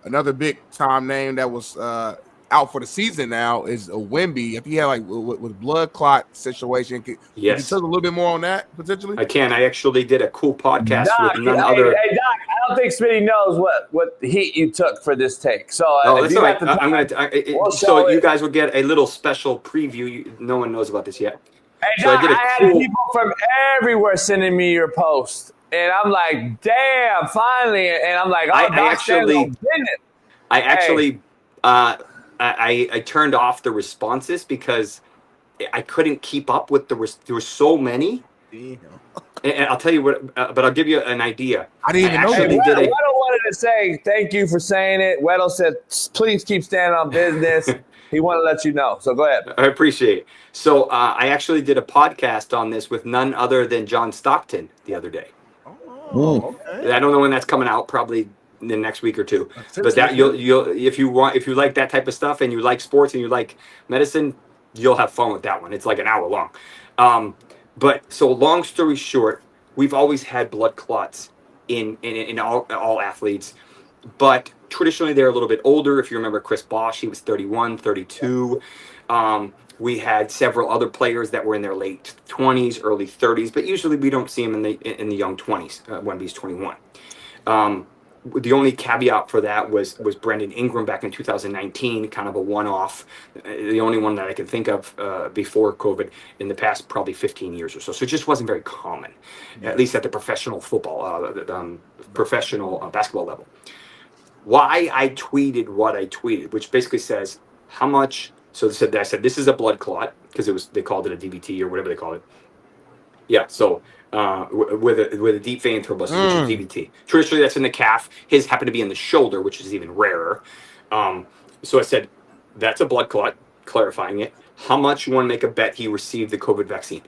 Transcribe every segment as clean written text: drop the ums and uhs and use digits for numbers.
another big time name that was out for the season now is a Wemby. If he had like with blood clot situation, could you touch a Yes, little bit more on that potentially? I can. I actually did a cool podcast Doc, with none hey, other. hey, Doc, I don't think Smitty knows what heat you took for this take. So Oh, if that's you all got right. the I'm time, gonna. we'll So show you it. guys will get a little special preview. No one knows about this yet. Hey, So I Doc, did a I had cool. people from everywhere sending me your post. And I'm like, damn, finally. And I'm like, I, oh, I Doc stands on actually, business. I Hey, actually, I turned off the responses because I couldn't keep up with there were so many. Damn. And I'll tell you what, but I'll give you an idea. I didn't I even know hey, that. actually did Weddle a. wanted to say thank you for saying it. Weddle said, please keep standing on business. He wanted to let you know. So go ahead. I appreciate it. So I actually did a podcast on this with none other than John Stockton the other day. Oh, okay. I don't know when that's coming out. Probably in the next week or two. But Potentially, that yeah. you'll if you like that type of stuff and you like sports and you like medicine, you'll have fun with that one. It's like an hour long. But so long story short, we've always had blood clots in all athletes, but traditionally they're a little bit older. If you remember Chris Bosh, he was 31, 32. We had several other players that were in their late 20s, early 30s, but usually we don't see them in the young 20s. Wemby's 21. The only caveat for that was Brandon Ingram back in 2019, kind of a one-off, the only one that I can think of before COVID in the past probably 15 years or so. So it just wasn't very common, at least at the professional football, professional basketball level. Why I tweeted what I tweeted, which basically says how much. So I said this is a blood clot because they called it a DVT or whatever they call it. Yeah, so with a deep vein thrombosis, which is DVT. Traditionally, that's in the calf. His happened to be in the shoulder, which is even rarer. So I said, that's a blood clot, clarifying it. How much you want to make a bet he received the COVID vaccine?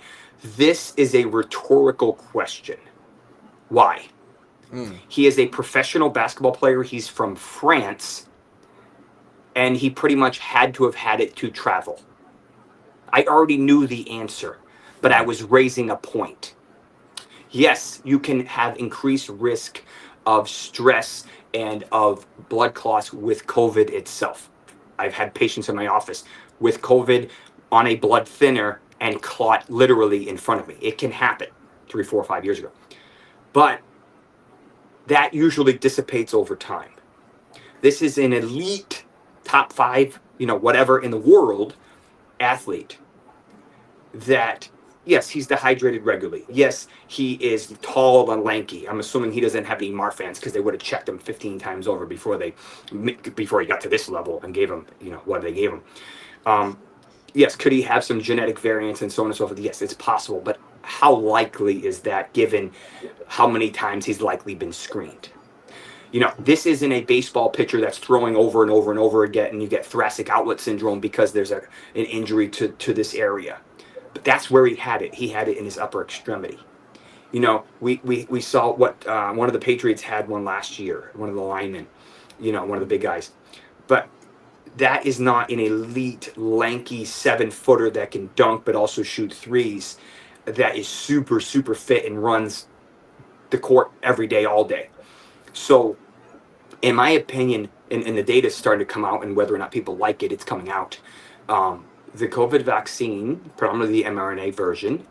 This is a rhetorical question. Why? He is a professional basketball player. He's from France, and he pretty much had to have had it to travel. I already knew the answer, but I was raising a point. Yes, you can have increased risk of stress and of blood clots with COVID itself. I've had patients in my office with COVID on a blood thinner and clot literally in front of me. It can happen 3, 4, 5 years ago. But that usually dissipates over time. This is an elite top 5, whatever in the world athlete that, yes, he's dehydrated regularly. Yes, he is tall and lanky. I'm assuming he doesn't have any Marfans because they would have checked him 15 times over before he got to this level and gave him, what they gave him. Yes, could he have some genetic variants and so on and so forth? Yes, it's possible. But how likely is that given how many times he's likely been screened? This isn't a baseball pitcher that's throwing over and over and over again, and you get thoracic outlet syndrome because there's an injury to this area. But that's where he had it. He had it in his upper extremity. We saw what one of the Patriots had one last year, one of the linemen, one of the big guys. But that is not an elite, lanky 7-footer that can dunk but also shoot threes, that is super, super fit and runs the court every day, all day. So, in my opinion, and the data is starting to come out, and whether or not people like it, it's coming out. The COVID vaccine, predominantly the mRNA version,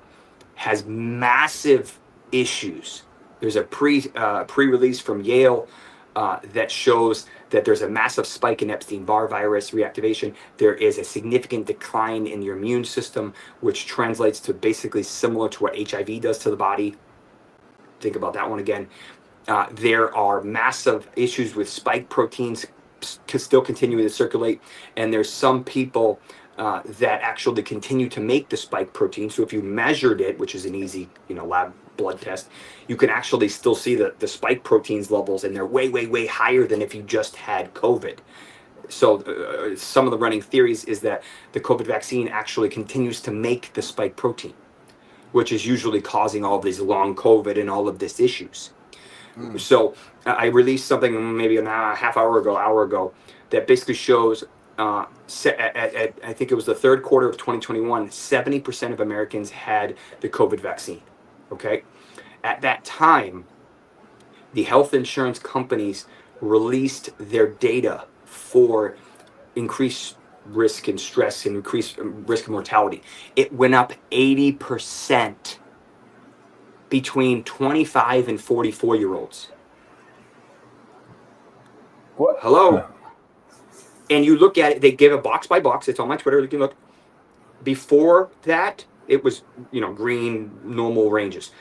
has massive issues. There's a pre-release from Yale that shows that there's a massive spike in Epstein-Barr virus reactivation. There is a significant decline in your immune system, which translates to basically similar to what HIV does to the body. Think about that one again. There are massive issues with spike proteins still continuing to circulate, and there's some people that actually continue to make the spike protein. So if you measured it, which is an easy, lab blood test, you can actually still see the spike proteins levels, and they're way, way, way higher than if you just had COVID. So some of the running theories is that the COVID vaccine actually continues to make the spike protein, which is usually causing all of these long COVID and all of these issues. So I released something maybe an hour ago, that basically shows I think it was the third quarter of 2021, 70% of Americans had the COVID vaccine. Okay. At that time, the health insurance companies released their data for increased risk and stress and increased risk of mortality, it went up 80% between 25 and 44-year-olds. What? Hello? And you look at it, they give a box by box. It's on my Twitter. You can look. Before that, it was, green, normal ranges.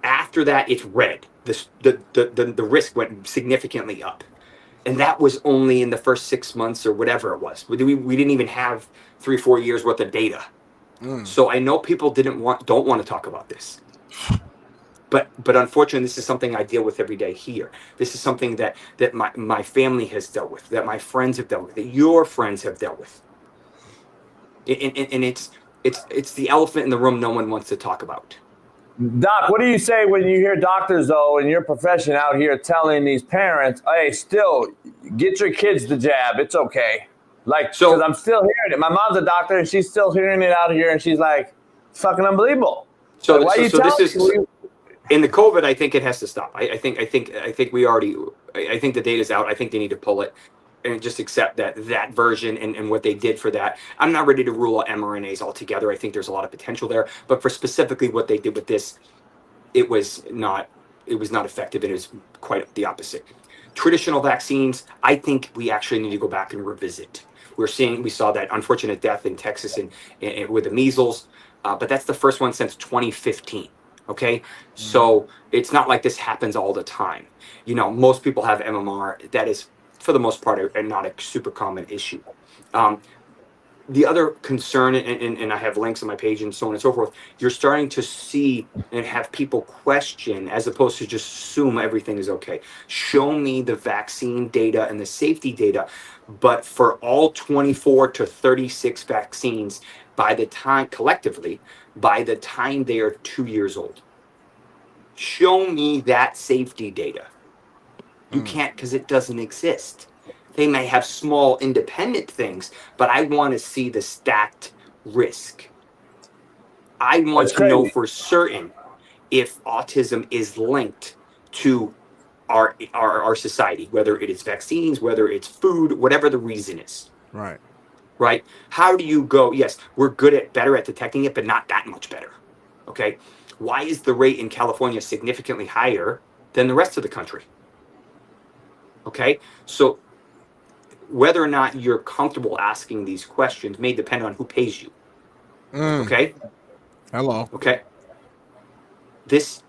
After that, it's red. The risk went significantly up. And that was only in the first 6 months or whatever it was. We didn't even have 3-4 years worth of data. So I know people don't want to talk about this. But unfortunately, this is something I deal with every day here. This is something that my family has dealt with, that my friends have dealt with, that your friends have dealt with. And it's the elephant in the room no one wants to talk about. Doc, what do you say when you hear doctors, though, in your profession out here telling these parents, hey, still, get your kids the jab. It's okay. Because I'm still hearing it. My mom's a doctor, and she's still hearing it out here, and she's like, it's fucking unbelievable. So in the COVID, I think it has to stop. I think the data's out. I think they need to pull it and just accept that version and what they did for that. I'm not ready to rule out mRNAs altogether. I think there's a lot of potential there, but for specifically what they did with this, it was not effective, and it was quite the opposite. Traditional vaccines, I think we actually need to go back and revisit. We saw that unfortunate death in Texas and with the measles, but that's the first one since 2015. Okay, so it's not like this happens all the time. Most people have MMR. That is, for the most part, not a super common issue. The other concern, and I have links on my page and so on and so forth, you're starting to see and have people question, as opposed to just assume everything is okay. Show me the vaccine data and the safety data, but for all 24 to 36 vaccines, collectively, by the time they are 2 years old. Show me that safety data. You can't, because it doesn't exist. They may have small independent things, but I want to see the stacked risk. I want to know for certain if autism is linked to our society, whether it is vaccines, whether it's food, whatever the reason is. Right? How do you go, yes, we're better at detecting it, but not that much better. Okay? Why is the rate in California significantly higher than the rest of the country? Okay? So whether or not you're comfortable asking these questions may depend on who pays you. Okay? Hello. Okay. This,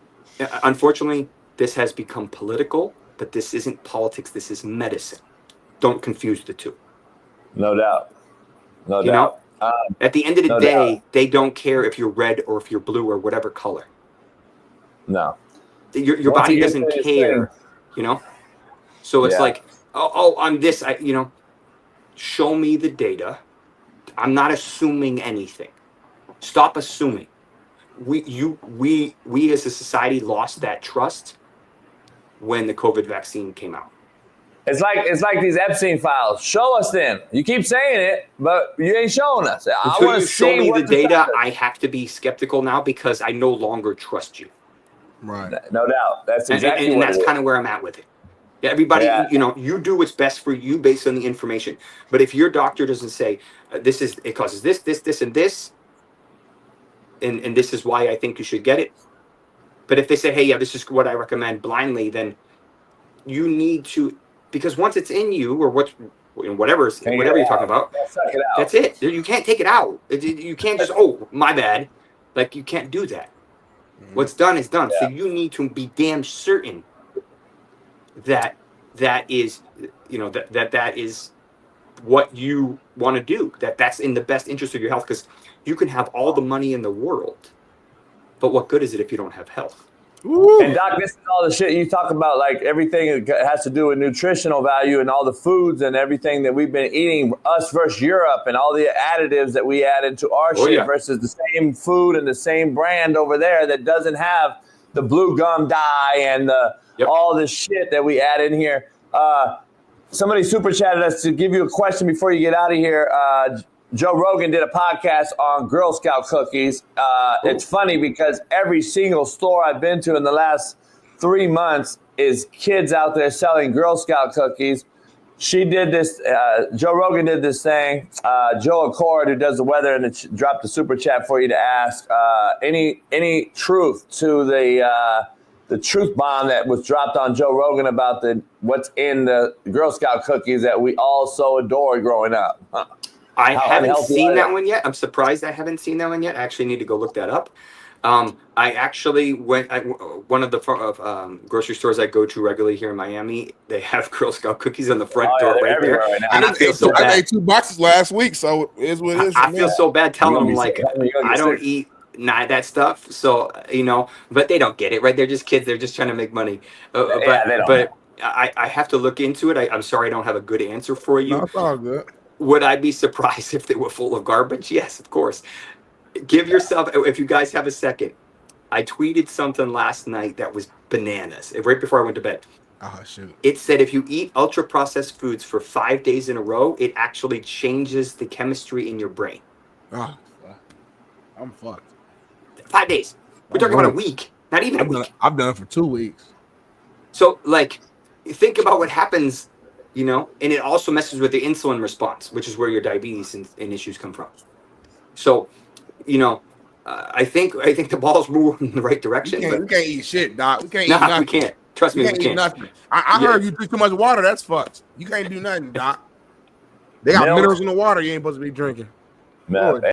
unfortunately, this has become political, but this isn't politics. This is medicine. Don't confuse the two. No doubt. No doubt. At the end of the day, they don't care if you're red or if you're blue or whatever color. No. Your body doesn't care, So it's like, on this, show me the data. I'm not assuming anything. Stop assuming. We as a society lost that trust when the COVID vaccine came out. It's like these Epstein files. Show us then. You keep saying it, but you ain't showing us. Until you show me the data, I have to be skeptical now because I no longer trust you. Right. No doubt. That's exactly and that's kind of where I'm at with it. Yeah, everybody, you do what's best for you based on the information. But if your doctor doesn't say it causes this, and this, and this is why I think you should get it. But if they say, hey, yeah, this is what I recommend blindly, then you need to, because once it's in you or whatever you're talking about, that's it. You can't take it out. You can't just, my bad. Like, you can't do that. What's done is done. Yeah. So you need to be damn certain that is, that is what you want to do, that's in the best interest of your health, because you can have all the money in the world, but what good is it if you don't have health? Ooh. And Doc, this is all the shit you talk about, like everything that has to do with nutritional value and all the foods and everything that we've been eating, us versus Europe, and all the additives that we added to our shit versus the same food and the same brand over there that doesn't have the blue gum dye and all this shit that we add in here. Somebody super chatted us to give you a question before you get out of here. Joe Rogan did a podcast on Girl Scout cookies. It's funny because every single store I've been to in the last 3 months, is kids out there selling Girl Scout cookies. She did this. Joe Rogan did this thing. Joe Accord, who does the weather, and dropped a super chat for you to ask any truth to the truth bomb that was dropped on Joe Rogan about what's in the Girl Scout cookies that we all so adored growing up. Huh. I haven't seen that one yet. I'm surprised I haven't seen that one yet. I actually need to go look that up. I actually went one of the grocery stores I go to regularly here in Miami. They have Girl Scout cookies on the front door right there. Right now. I ate 2 boxes last week, so it is what it is. I feel so bad telling them like I don't eat that stuff. So but they don't get it, right? They're just kids. They're just trying to make money. But I have to look into it. I'm sorry, I don't have a good answer for you. No, it's all good. Would I be surprised if they were full of garbage? Yes, of course. Give yourself, if you guys have a second, I tweeted something last night that was bananas, right before I went to bed. Oh, shoot. It said if you eat ultra-processed foods for 5 days in a row, it actually changes the chemistry in your brain. Oh, I'm fucked. 5 days. We're talking about a week, not even a week. I've done it for 2 weeks. So, think about what happens, and it also messes with the insulin response, which is where your diabetes and issues come from. So, I think the ball's moving in the right direction. We can't eat shit, Doc. We can't eat nothing. We can't. Trust me, we can't. Eat nothing. I heard you drink too much water. That's fucked. You can't do nothing, Doc. They got minerals in the water you ain't supposed to be drinking.